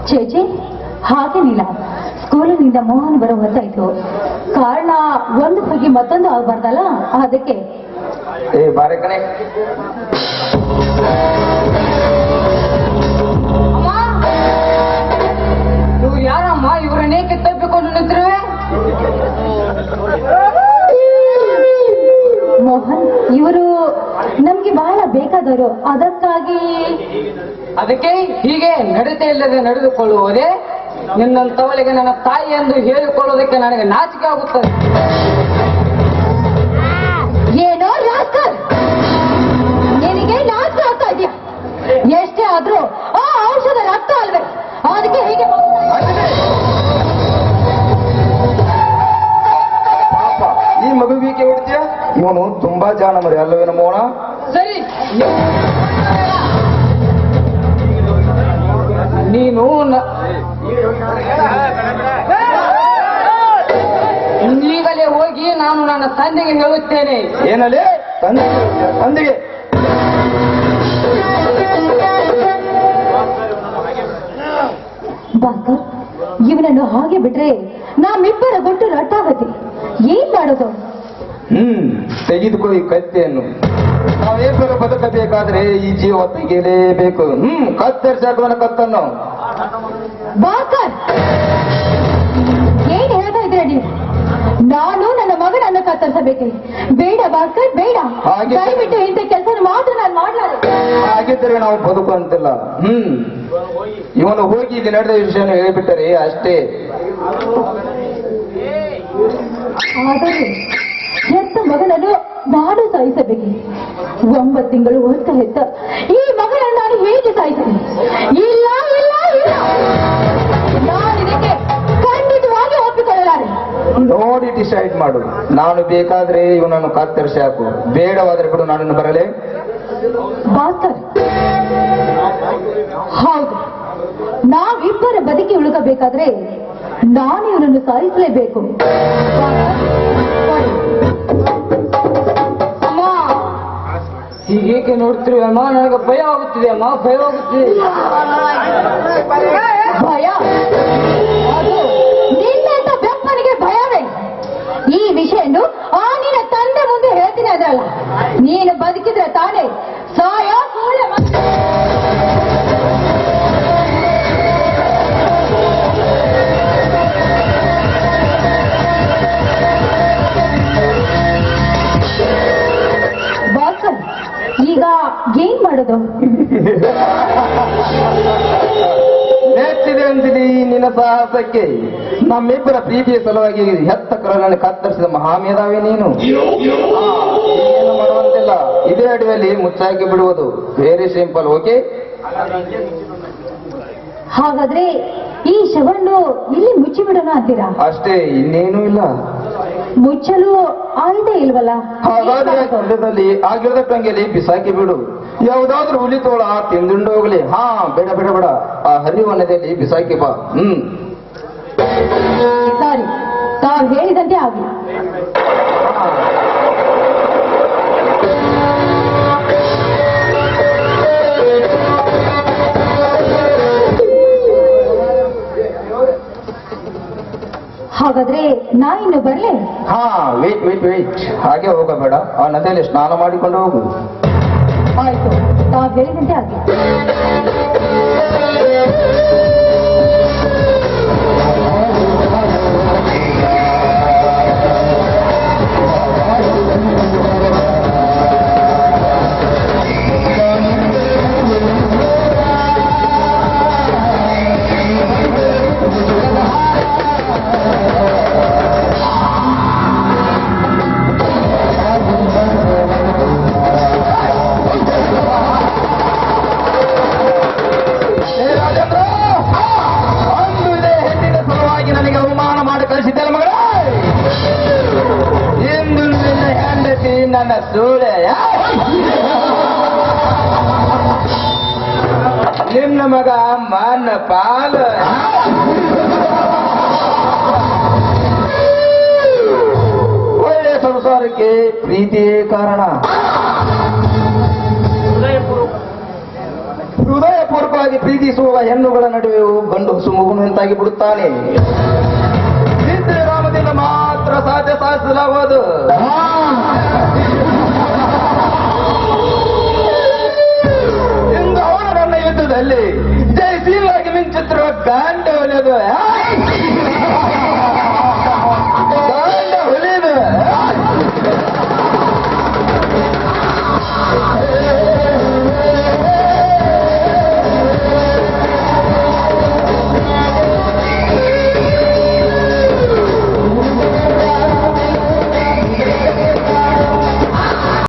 ಚೇಚೆ ಹಾಗೇನಿಲ್ಲ. ಸ್ಕೂಲಿನಿಂದ ಮೋಹನ್ ಬರೋ ಹೊತ್ತಾಯ್ತು. ಕಾರಣ ಒಂದು ಹೋಗಿ ಮತ್ತೊಂದು ಆಗ್ಬಾರ್ದಲ್ಲ, ಅದಕ್ಕೆ. ಬಾರೆ ಕಣೆ. ಇವ್ರು ಯಾರಮ್ಮ? ಇವ್ರನ್ನೇ ಕಿತ್ತಬೇಕು ನಿಂತಿರುವೆ. ಮೋಹನ್, ಇವರು ನಮ್ಗೆ ಬಹಳ ಬೇಕಾದವರು. ಅದಕ್ಕೆ ಹೀಗೆ ನಡತೆ ಇಲ್ಲದೆ ನಡೆದುಕೊಳ್ಳುವುದೇ? ನಿನ್ನಂತವಳಿಗೆ ನನ್ನ ತಾಯಿ ಎಂದು ಹೇಳಿಕೊಳ್ಳುವುದಕ್ಕೆ ನನಗೆ ನಾಚಿಕೆ ಆಗುತ್ತದೆ. ಏನೋ ರಾಸ್ಕಲ್, ನಿನಗೆ ನಾಚಿಕೆ ಆಗ್ತಾ ಇದೆಯಾ? ಎಷ್ಟೇ ಆದ್ರೂ ಆ ಔಷಧ ರಕ್ತ ಅಲ್ವೇ, ಅದಕ್ಕೆ ಹೀಗೆ ಈ ಮಗುವಿಗೆ ಹೊಡ್ತೀಯ? ಇವನು ತುಂಬಾ ಜಾಣ ಮರಿ ಅಲ್ಲವೇನ ಮೋಹನ? ಸರಿ, ನೀನು ಈಗಲೇ ಹೋಗಿ ನಾನು ನನ್ನ ತಂದೆಗೆ ಹೇಳುತ್ತೇನೆ. ಏನಲ್ಲೇ ತಂದೆಗೆ? ಬಾಕರ್, ಇವನನ್ನು ಹಾಗೆ ಬಿಟ್ರೆ ನಮ್ಮಿಬ್ಬರ ಗೊಟ್ಟು ರಟ್ಟಾಗತ್ತೆ. ಏನ್ ಮಾಡೋದು? ತೆಗೆದುಕೋ ಈ ಕತ್ತೆಯನ್ನು. ನಾವೇಬ್ಬರು ಬದುಕಬೇಕಾದ್ರೆ ಈ ಜೀವ ತೆಗೆಯಲೇಬೇಕು. ಕತ್ತರಿಸಾಕುವನ ಕತ್ತನ್ನು. ಬಾಕರ್, ಏನ್ ಹೇಳ್ತಾ ಇದ್ರೆ ನೀವು? ನಾನು ನನ್ನ ಮಗನನ್ನು ಕತ್ತರಿಸಬೇಕೆ? ಬೇಡ ಬಾಕರ್, ಬೇಡ. ದಯವಿಟ್ಟು ಇಂಥ ಕೆಲಸ ಮಾತ್ರ ನಾನು ಮಾಡ್ಲಾರೆ. ಹಾಗಿದ್ದರೆ ನಾವು ಬದುಕು ಅಂತಿಲ್ಲ. ಇವನು ಹೋಗಿ ಇಲ್ಲಿ ನಡೆದ ವಿಷಯವನ್ನು ಹೇಳಿಬಿಟ್ಟರೆ ಅಷ್ಟೇ. ಆದರೆ ಹೆತ್ತ ಮಗನನ್ನು ನಾನು ಸಾಯಿಸಬೇಕೆ? 9 ತಿಂಗಳು ಹೊತ್ತ ಹೆತ್ತ ಈ ಮಗನನ್ನು ನಾನು ಹೇಗೆ ಸಾಯಿಸಲಿ? ಇಲ್ಲ ಇಲ್ಲ ಇಲ್ಲ, ನಾನು ಇದಕ್ಕೆ ಖಂಡಿತವಾಗಿ ಒಪ್ಪಿಕೊಳ್ಳಲಾರೆ. ನೋಡಿ ಡಿಸೈಡ್ ಮಾಡು. ನಾನು ಬೇಕಾದ್ರೆ ಇವನನ್ನು ಕತ್ತರಿಸಿ ಹಾಕು, ಬೇಡವಾದ್ರೆ ಬಿಡು, ನಾನನ್ನು ಬರಲೇ. ಬಾಕರ್, ಹೌದು, ನಾವಿಬ್ಬರ ಬದುಕಿ ಉಳುಕಬೇಕಾದ್ರೆ ನಾನು ಇವನನ್ನು ಸಾಯಿಸಲೇಬೇಕು. ಅಮ್ಮ, ಹೀಗೇಕೆ ನೋಡ್ತಿರುವೆ ಅಮ್ಮ? ನನಗೆ ಭಯ ಆಗುತ್ತಿದೆ ಅಮ್ಮ, ಭಯ ಆಗುತ್ತಿದೆ. ಭಯ? ಅದು ನಿನ್ನಂತ ಬೆಪ್ಪನಿಗೆ ಭಯವೇ? ಈ ವಿಷಯನ್ನು ಆ ನಿನ್ನ ತಂದೆ ಮುಂದೆ ಹೇಳ್ತೀನಿ ಅದಲ್ಲ. ನೀನು ಬದುಕಿದ್ರೆ ತಾನೇ ಸಾಯೋ ಸೂಳೆ. ಬಾಕರ್, ಈಗ ಏನ್ ಮಾಡೋದು? ನೆಚ್ಚಿದೆ ಅಂತೀನಿ ನಿನ್ನ ಸಾಹಸಕ್ಕೆ. ನಮ್ಮಿಬ್ಬರ ಪ್ರೀತಿಯ ಸಲುವಾಗಿ ಹೆತ್ತ ಕರಳನ್ನು ಕತ್ತರಿಸಿದ ಮಹಾಮೇಧಾವಿ ನೀನು. ಏನು ಮಾಡುವಂತಿಲ್ಲ, ಇದೇ ಅಡಿಯಲ್ಲಿ ಮುಚ್ಚಾಕಿ ಬಿಡುವುದು. Very simple. ಓಕೆ? ಹಾಗಾದ್ರೆ ಈ ಶವನ್ನು ಇಲ್ಲಿ ಮುಚ್ಚಿಬಿಡೋಣ ಅಂತೀರಾ? ಅಷ್ಟೇ, ಇನ್ನೇನೂ ಇಲ್ಲ. ಮುಚ್ಚಲು ಆಯ್ದೆ ಇಲ್ವಲ್ಲ? ಹಾಗಾದ್ರೆ ಆ ಗಿಡದ ಟೊಂಗೆಯಲ್ಲಿ ಬಿಸಾಕಿ ಬಿಡು. ಯಾವುದಾದ್ರೂ ಹುಲಿ ತೋಳ ತಿಂದುಂಡು ಹೋಗ್ಲಿ. ಬೇಡ ಬೇಡ ಬೇಡ, ಆ ಹರಿಯುವ ನದಿಯಲ್ಲಿ ಬಿಸಾಕಿ ಬಾ. ಸರಿ, ತಾವು ಹೇಳಿದಂತೆ ಆಗಲಿ. ಹಾಗಾದ್ರೆ ನಾ ಇನ್ನು ಬರ್ಲೆ? ವೇಟ್ ವೇಟ್ ವೇಟ್, ಹಾಗೆ ಹೋಗಬೇಡ. ಆ ನದಿಯಲ್ಲಿ ಸ್ನಾನ ಮಾಡಿಕೊಂಡು ಹೋಗು. ಆಯ್ತು, ತಾವು ಹೇಳಿದಂತೆ ಆಗಲಿ. ನನ್ನ ಸೂಳೆ, ನಿನ್ನ ಮಗ ಮನ್ನ ಪಾಲ. ಒಳ್ಳೆ ಸಂಸಾರಕ್ಕೆ ಪ್ರೀತಿಯೇ ಕಾರಣ. ಹೃದಯಪೂರ್ವಕವಾಗಿ ಪ್ರೀತಿಸುವ ಹೆಣ್ಣುಗಳ ನಡುವೆಯೂ ಗಂಡು ಅನ್ನುವಂತಾಗಿ ಬಿಡುತ್ತಾನೆ. ವಿದ್ಯೆ ರಾಮದಿಂದ ಮಾತ್ರ ಸಾಧ್ಯ ಸಾಧಿಸಲಾಗುವುದು.